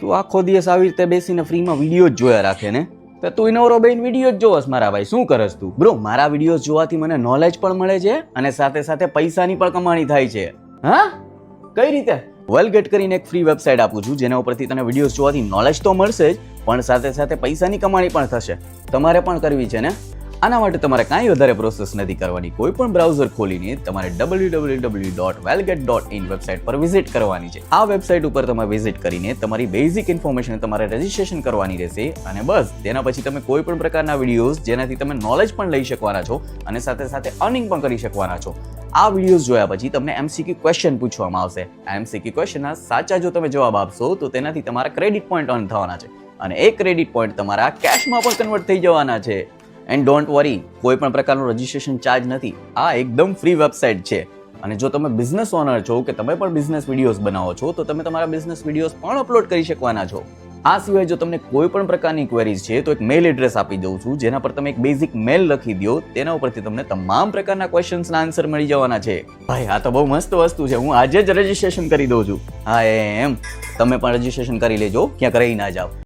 તું આખો દિવસ આવી રીતે બેસીને ફ્રીમાં વિડીયો જ જોયા રાખે ને, તો તું નવરો બેન વિડીયો જ જોવસ મારા ભાઈ, શું કરસ તું? બ્રો, મારા વિડીયોઝ જોવાથી મને નોલેજ પણ મળે છે અને સાથે સાથે પૈસાની પણ કમાણી થાય છે. હા, કઈ રીતે? વેલગેટ કરીને એક ફ્રી વેબસાઇટ આપું છું, જેના ઉપરથી તને વિડીયોઝ જોવાથી નોલેજ તો મળશે જ, પણ સાથે સાથે પૈસાની કમાણી પણ થશે. તમારે પણ કરવી છે ને? આના માટે તમારે કાંઈ વધારે પ્રોસેસ નથી કરવાની. કોઈ પણ બ્રાઉઝર ખોલીને તમારે www.valget.in વેબસાઇટ પર વિઝિટ કરવાની છે. આ વેબસાઇટ ઉપર તમે વિઝિટ કરીને તમારી બેઝિક ઇન્ફોર્મેશન તમારે રજીસ્ટ્રેશન કરવાની રહેશે અને બસ તેના પછી તમે કોઈ પણ પ્રકારના વિડીયોઝ જેનાથી તમે નોલેજ પણ લઈ શકવાના છો અને સાથે સાથે અર્નિંગ પણ કરી શકવાના છો. આ વિડીયોઝ જોયા પછી તમને MCQ ક્વેશ્ચન પૂછવામાં આવશે. આ MCQ ક્વેશ્ચનના સાચા જો તમે જવાબ આપશો તો તેનાથી તમારા ક્રેડિટ પોઈન્ટ અર્ન થવાના છે અને એ ક્રેડિટ પોઈન્ટ તમારા કેશમાં પણ કન્વર્ટ થઈ જવાના છે. એન્ડ ડોન્ટ વરી, કોઈ પણ પ્રકારનું રજીસ્ટ્રેશન ચાર્જ નથી. આ એકદમ ફ્રી વેબસાઇટ છે અને જો તમે બિઝનેસ ઓનર છો કે તમે પણ બિઝનેસ વિડીયોઝ બનાવો છો તો તમે તમારા બિઝનેસ વિડીયોઝ પણ અપલોડ કરી શકવાના છો. આ સિવાય જો તમને કોઈ પણ પ્રકારની ક્વેરીઝ છે તો એક મેલ એડ્રેસ આપી દઉં છું, જેના પર તમે એક બેઝિક મેલ લખી દો. તેના ઉપરથી તમને તમામ પ્રકારના ક્વેશ્ચન્સના આન્સર મળી જવાના છે. ભાઈ, આ તો બહુ મસ્ત વસ્તુ છે. હું આજે જ રજીસ્ટ્રેશન કરી દઉં છું. હા, એમ તમે પણ રજીસ્ટ્રેશન કરી લેજો, ક્યાંક રહી ના જાઓ.